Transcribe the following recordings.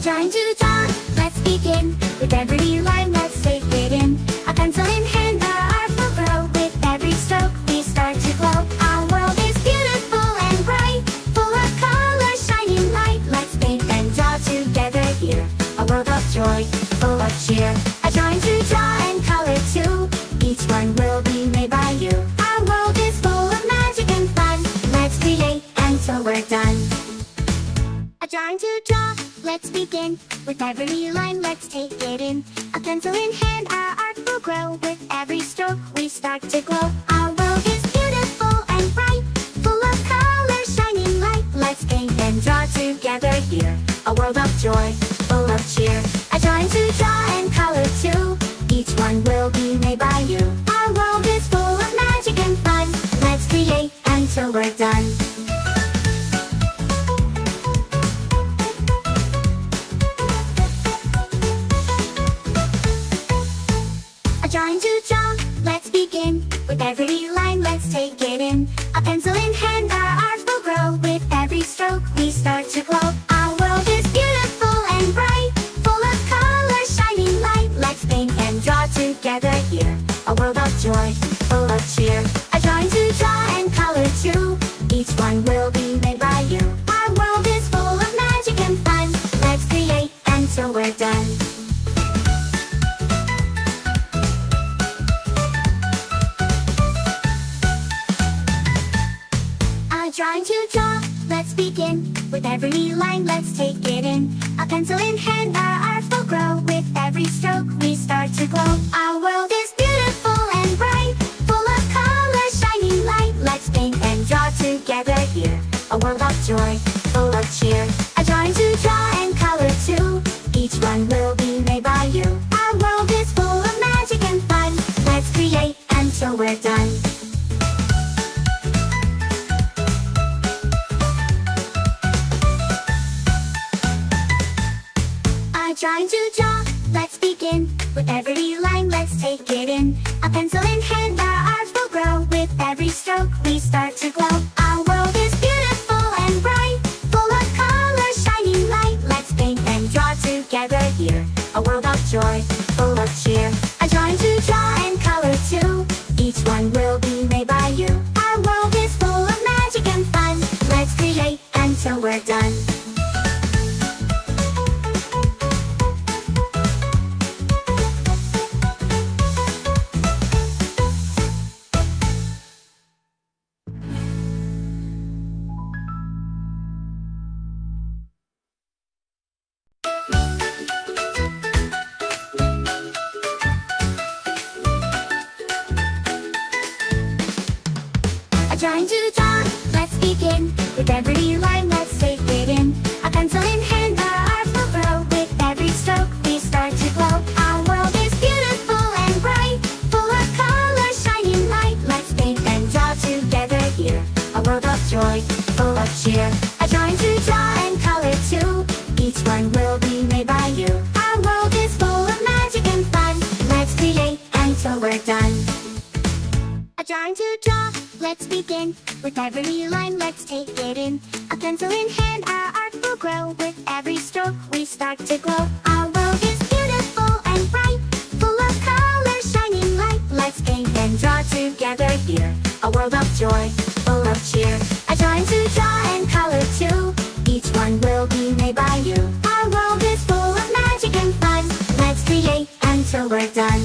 Trying to draw, let's begin. With every line, let's take it in. A pencil in hand, our art will grow. With every stroke, we start to glow. Our world is beautiful and bright, full of colors, shining light. Let's paint and draw together here. A world of joy, full of cheer. A drawing to draw and color too. Each one will be made by you. Our world is full of magic and fun. Let's create until we're done. A drawing to draw, let's begin. With every line, let's take it in. A pencil in hand, our art will grow. With every stroke, we start to glow. Our world is beautiful and bright, full of colors, shining light. Let's paint and draw together here. A world of joy, full of cheer. A drawing to draw and color too. Each one will be made by you. Our world is full of magic and fun. Let's create until we're done. Drawing to draw, let's begin. With every line, let's take it in. A pencil in hand, our art will grow. With every stroke, we start to glow. Our world is beautiful and bright, full of colors, shining light. Let's paint and draw together here. A world of joy, full of cheer. A drawing to draw and color too. Each one will be made by you. Our world is full of magic and fun. Let's create until we're done. Trying to draw, let's begin. With every line, let's take it in. A pencil in hand, our art will grow. With every stroke, we start to glow. Our world is beautiful and bright, full of colors, shining light. Let's paint and draw together here. A world of joy, full of cheer. A drawing to draw and color too. Each one will be made by you. Our world is full of magic and fun. Let's create until we're done. Trying to draw, let's begin. With every line, let's take it in. A pencil in hand, our art will grow. With every stroke, we start to glow. Our world is beautiful and bright, full of colors, shining light. Let's paint and draw together here. A world of joy, full of cheer. A drawing to draw and color too. Each one will be made by you. Our world is full of magic and fun. Let's create until we're done. Trying to draw, let's begin. With every line, let's take it in. A pencil in hand, our art will grow. With every stroke, we start to glow. Our world is beautiful and bright, full of colors, shining light. Let's paint and draw together here. A world of joy, full of cheer. A drawing to draw and color too. Each one will be made by you. Our world is full of magic and fun. Let's create until we're done. A drawing to draw, let's begin. With every line, let's take it in. A pencil in hand, our art will grow. With every stroke, we start to glow. Our world is beautiful and bright, full of colors, shining light. Let's paint and draw together here. A world of joy, full of cheer. A drawing to draw and color too. Each one will be made by you. Our world is full of magic and fun. Let's create until we're done.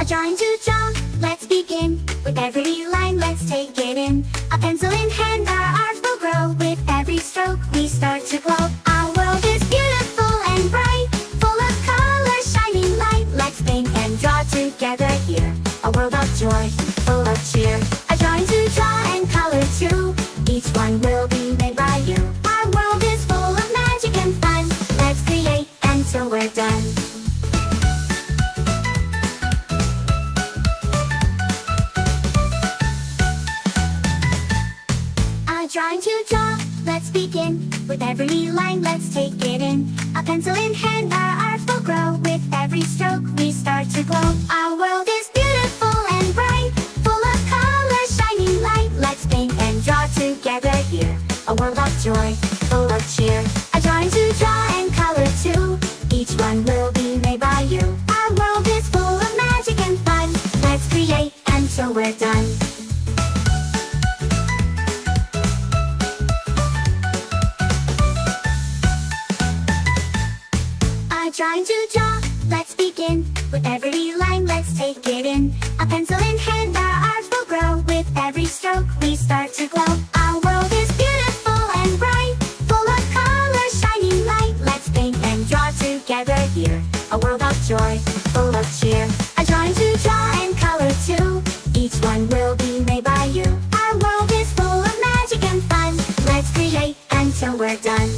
Trying to draw, let's begin. With every line, let's take it in. A pencil in hand, our art will grow. With every stroke, we start to glow. Our world is beautiful and bright, full of colors, shining light. Let's paint and draw together here. A world of joy, full of cheer. A drawing to draw and color too. Each one will be made by you. Our world is full of magic and fun. Let's create until we're done. Trying to draw, let's begin. With every line, let's take it in. A pencil in hand, our art will grow. With every stroke, we start to glow. Our world is beautiful and bright, until we're done. A drawing to draw, let's begin. With every line, let's take it in. A pencil in hand, our art will grow. With every stroke, we start to glow. Our world is beautiful and bright, full of color, shining light. Let's paint and draw together here. A world of joy, full of cheer. A drawing to draw and color too. Each one will be made by you. Our world is full of magic and fun. Let's create until we're done.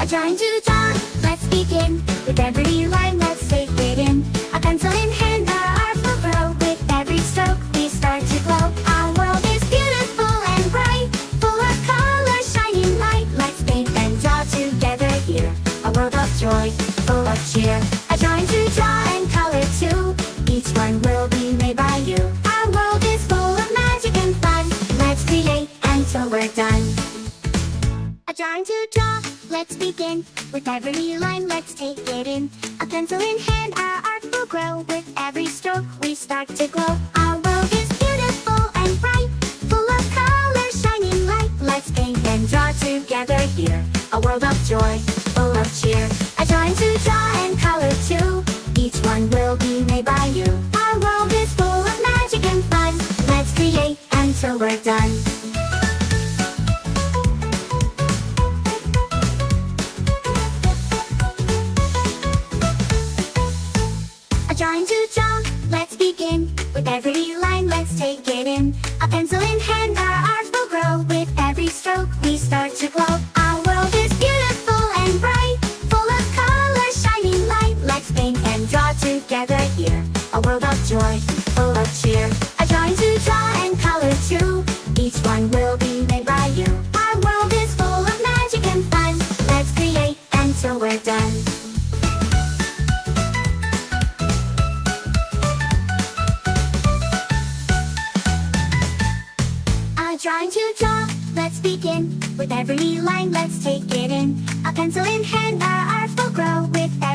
A drawing to draw, let's begin. With every line, let's take it in. A pencil in hand, our art will grow. With every stroke, we start to glow. Our world is beautiful and bright, full of color, shining light. Let's paint and draw together here. A world of joy, full of cheer. A drawing to draw and color too. Each one will be made by you. Our world is full of magic and fun. Let's create until we're done. A drawing to draw, let's begin. With every line, let's take it in. A pencil in hand, our art will grow. With every stroke, we start to glow. Our world is beautiful and bright, full of color, shining light. Let's paint and draw together here. A world of joy, full of cheer. A drawing to draw and color too. Each one will be made by you. Our world is full of magic and fun. Let's create until we're done. A drawing to draw, let's begin. With every line, let's take it in. A pencil in hand, our art will grow. With every stroke, we start to glow. Our world is beautiful and bright, full of color, shining light. Let's paint and draw together here. A world of joy, full of cheer. A drawing to draw and color too. Each one will be made by you. Our world is full of magic and fun. Let's create until we're done. A drawing to draw, let's begin. With every line, let's take it in. A pencil in hand, our art will grow. With every